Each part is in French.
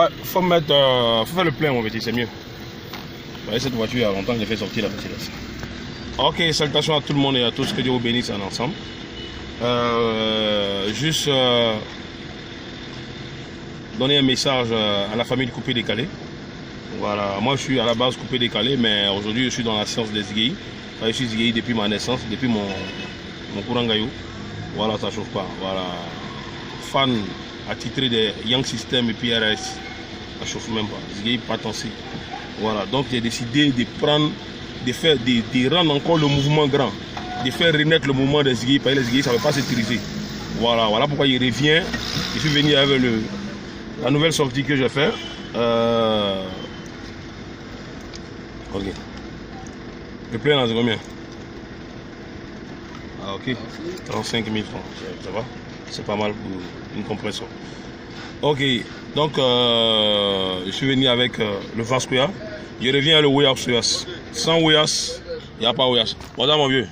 Ouais, faut faire le plein, mon petit, c'est mieux. Voyez, cette voiture, il y a longtemps que j'ai fait sortir la Mercedes. Ok, salutations à tout le monde et à tous, que Dieu vous bénisse en ensemble. Juste donner un message à la famille de Coupé Décalé. Voilà, moi je suis à la base Coupé Décalé, mais aujourd'hui je suis dans la science des Zigei. Je suis Zigei depuis ma naissance, depuis mon courant gaillot. Voilà, ça chauffe pas. Voilà, fan attitré des Young System et PRS, ça chauffe même pas. Zigei pas tensé. Voilà, donc j'ai décidé de prendre, de rendre encore le mouvement grand, de faire renaître le mouvement des Zigei, parce que les Zigei ça ne veut pas s'utiliser. Voilà, voilà pourquoi il revient. Je suis venu avec la nouvelle sortie que je fais. Ok. Le plein là c'est combien? Ah ok. 35 000 francs. Ça va? C'est pas mal pour une compression. Ok. Donc je suis venu avec le Vascoya. Je reviens avec le Weyas. Sans Weyas, il n'y a pas Weyas. Voilà mon vieux.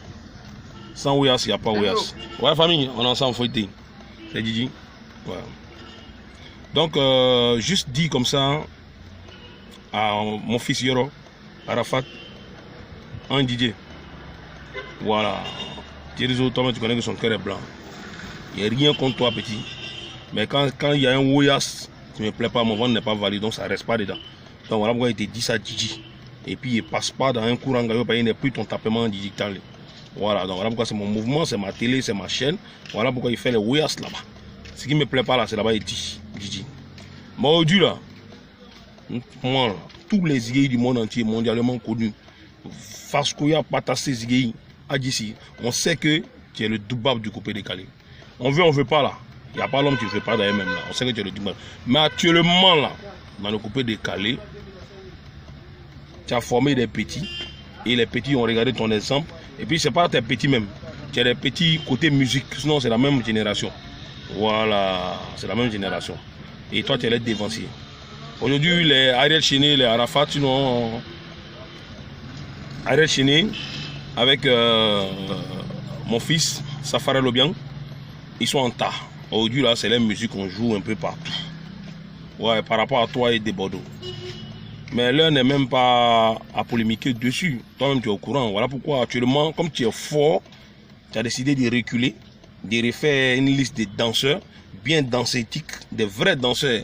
Sans Weyas, il n'y a pas Weyas. Ouais famille, on est ensemble fouetté. C'est Didi. Voilà. Donc juste dit comme ça à mon fils Yoro, Arafat, un Didier. Voilà. Thierry Thomas, tu connais que son cœur est blanc. Il n'y a rien contre toi, petit. Mais quand il y a un Woyas qui ne me plaît pas, mon ventre n'est pas valide, donc ça ne reste pas dedans. Donc voilà pourquoi il te dit ça, Didi. Et puis il ne passe pas dans un courant gaillot, parce qu'il n'est plus ton tapement digital. Voilà, donc voilà pourquoi c'est mon mouvement, c'est ma télé, c'est ma chaîne. Voilà pourquoi il fait les Woyas là-bas. Ce qui ne me plaît pas là, c'est là-bas, il dit Didi. Moi, aujourd'hui là, moi, là, tous les Zigei du monde entier, mondialement connus, Vascoya, Patassé, Zigei, Adissi, on sait que tu es le doubab du Coupé Décalé. On veut pas là. Il n'y a pas l'homme qui ne veut pas d'ailleurs même là. On sait que tu es le doubab. Mais actuellement là, dans le Coupé Décalé, tu as formé des petits. Et les petits ont regardé ton exemple. Et puis c'est pas tes petits même. Tu as des petits côté musique. Sinon c'est la même génération. Voilà, c'est la même génération. Et toi tu es les dévanciers. Aujourd'hui, les Ariel Chéné, les Arafat, sinon Ariel Chéné, avec mon fils, Safara Lobiang, ils sont en tas. Aujourd'hui, là, c'est la musique qu'on joue un peu partout. Ouais, par rapport à toi et des Bordeaux. Mais l'un n'est même pas à polémiquer dessus. Toi-même, tu es au courant. Voilà pourquoi, actuellement, comme tu es fort, tu as décidé de reculer, de refaire une liste de danseurs, bien dansétiques, des vrais danseurs.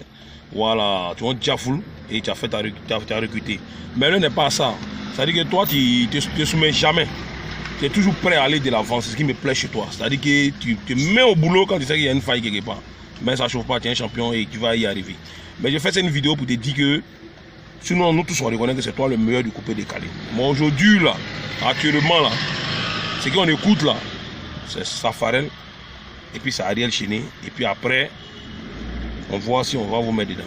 Voilà, tu vois, déjà full et tu as recruté. Mais l'un n'est pas ça. C'est-à-dire que toi, tu ne te soumets jamais. Tu es toujours prêt à aller de l'avant. C'est ce qui me plaît chez toi. C'est-à-dire que tu te mets au boulot quand tu sais qu'il y a une faille quelque part. Mais ça ne chauffe pas, tu es un champion et tu vas y arriver. Mais je fais cette vidéo pour te dire que, sinon nous tous on reconnaît que c'est toi le meilleur du Coupé Décalé. Moi aujourd'hui, là, actuellement, là, ce qu'on écoute là, c'est Safarel et puis c'est Ariel Chéné. Et puis après, on voit si on va vous mettre dedans.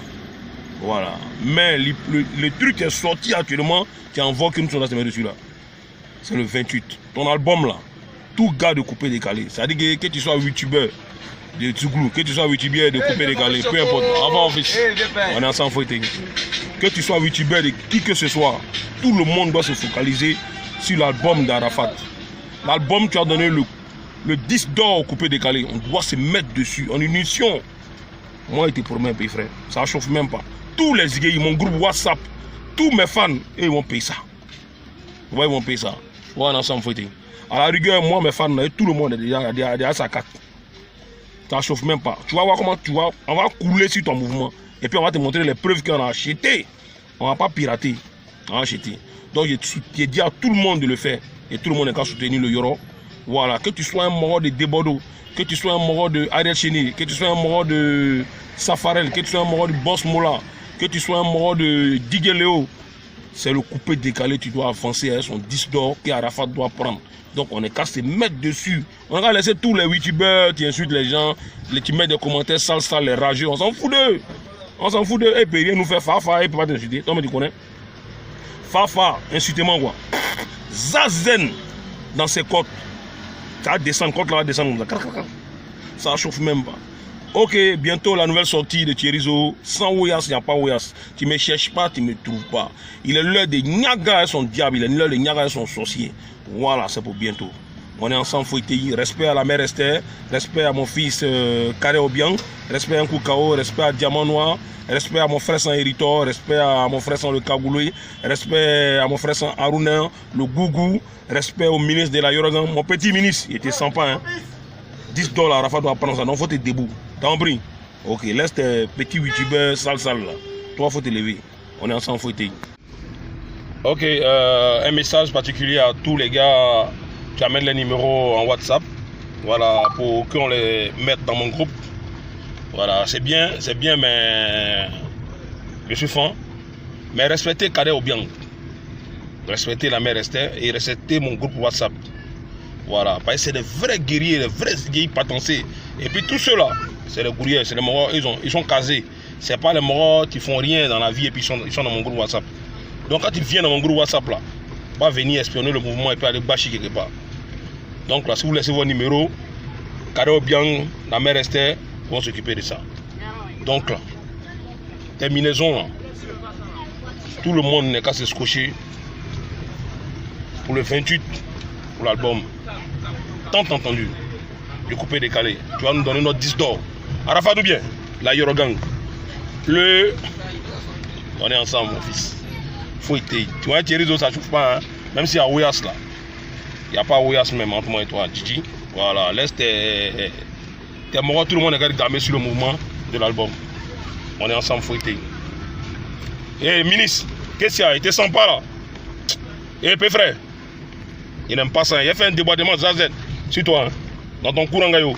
Voilà. Mais le truc qui est sorti actuellement, qui en voit qu'une chose à se mettre dessus là, c'est le 28. Ton album là, tout gars de Coupé Décalé, c'est-à-dire que tu sois youtubeur de Tsuglou, que tu sois youtubeur de Coupé Décalé, peu importe, avant on est ensemble fouetté. Que tu sois youtubeur de qui que ce soit, tout le monde doit se focaliser sur l'album d'Arafat. L'album, tu as donné le disque d'or au Coupé Décalé, on doit se mettre dessus en unition. Moi, je te promets un pays, frère. Ça ne chauffe même pas. Tous les Zigei, mon groupe WhatsApp, tous mes fans, ils vont payer ça. Ils vont payer ça. On est ensemble fouetté. À la rigueur, moi, mes fans, tout le monde est déjà à sa carte. Ça ne chauffe même pas. Tu vas voir comment tu vas. On va couler sur ton mouvement. Et puis, on va te montrer les preuves qu'on a achetées. On ne va pas pirater. On a acheté. Donc, j'ai dit à tout le monde de le faire. Et tout le monde est qu'à soutenir le Yoro. Voilà. Que tu sois un mort de Débordeaux, que tu sois un mort de Ariel Chéné, que tu sois un mort de Safarel, que tu sois un mort de Boss Mola, que tu sois un mort de Didier Léo, c'est le Coupé Décalé, tu dois avancer avec son disque d'or qu'Arafat doit prendre. Donc on est qu'à se mettre dessus. On va laisser tous les youtubeurs qui insultent les gens, qui mettent des commentaires sales, les rageux, on s'en fout d'eux. On s'en fout d'eux, et puis rien nous faire Fafa, et peut pas t'insulter. Toi, mais tu connais Fafa, insultement quoi. Zazen dans ses côtes. Ça va descendre, côte là va descendre. Ça chauffe même pas. Ok, bientôt la nouvelle sortie de Thierry Zo. Sans Woyas, il n'y a pas Woyas. Tu ne me cherches pas, tu ne me trouves pas. Il est l'heure de Niaga et son diable. Il est l'heure de Niaga et son sorcier. Voilà, c'est pour bientôt. On est ensemble, Fouetei. Respect à la mère Esther, respect à mon fils Carré Obiang, respect à Nkoukao, respect à Diamant Noir, respect à mon frère San Héritor, respect à mon frère San Le Kagouloui, respect à mon frère San Aruna, le Gougou, respect au ministre de la Yorogan, mon petit ministre, il était sans pain. Hein. $10, Rafa doit prendre ça, non, faut te debout. T'as compris? Ok, laisse tes petits youtubeurs sale là. Toi, faut te lever. On est ensemble, Fouetei. Ok, un message particulier à tous les gars. Tu amènes les numéros en WhatsApp, voilà, pour qu'on les mette dans mon groupe. Voilà, c'est bien, mais je suis fan. Mais respectez Carré Obiang, respectez la mère Esther et respectez mon groupe WhatsApp. Voilà, parce que c'est des vrais guerriers, des vrais guerriers patancés. Et puis tous ceux-là, c'est les gourriers, c'est les morts, ils sont casés. C'est pas les morts qui font rien dans la vie et puis ils sont dans mon groupe WhatsApp. Donc quand ils viennent dans mon groupe WhatsApp là, pas venir espionner le mouvement et puis aller bâcher quelque part. Donc là, si vous laissez vos numéros, Carré Obiang, la mère Esther vont s'occuper de ça. Donc là, terminaison là. Tout le monde n'est qu'à se scotcher pour le 28 pour l'album. Tant entendu, du coupé décalé. Tu vas nous donner notre 10 d'or. Arafat ou bien, la Yorogang. On est ensemble, mon fils. Fouetei. Tu vois, Thierry Zo, ça ne chauffe pas, hein? Même s'il y a Ouias là. Il n'y a pas Ouias même entre moi et toi, Gigi. Voilà, laisse tes morts, tout le monde est gamé sur le mouvement de l'album. On est ensemble, Fouetei. Eh, ministre, qu'est-ce qu'il y a? Il te sent pas là? Eh, peu frère, il n'aime pas ça. Il a fait un débordement Zazen sur toi, hein? Dans ton courant gaillot.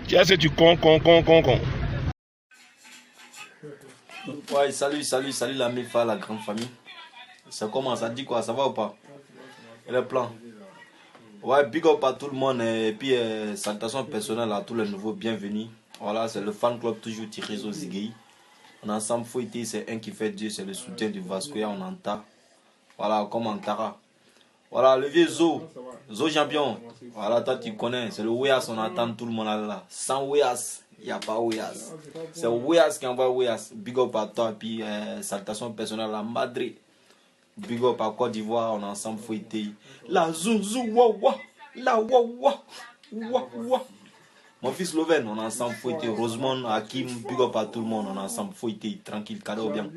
Tu sais, tu con. Ouais, salut la MIFA, la grande famille. Ça commence, ça dit quoi? Ça va ou pas? Et le plan? Ouais, big up à tout le monde et puis salutations personnelles à tous les nouveaux bienvenus. Voilà, c'est le fan club toujours Tirezo Zigei. On est ensemble, Fouetei, c'est un qui fait Dieu, c'est le soutien du Vascoya, on entend. Voilà, comme Antara. Voilà, le vieux Zo champion. Voilà, toi tu connais, c'est le Ouias, on attend tout le monde là. Sans Ouias, il n'y a pas Ouias. C'est Ouias qui envoie Ouias. Big up à toi, puis salutations personnelles à Madrid. Big up à Côte d'Ivoire, on est ensemble, Fouetei. La zouzou, wawa, la wawa, wawa. Mon fils Loven, on est ensemble, Fouetei. Rosemont, Hakim, big up à tout le monde, on est ensemble, Fouetei. Tranquille, Carré Obiang.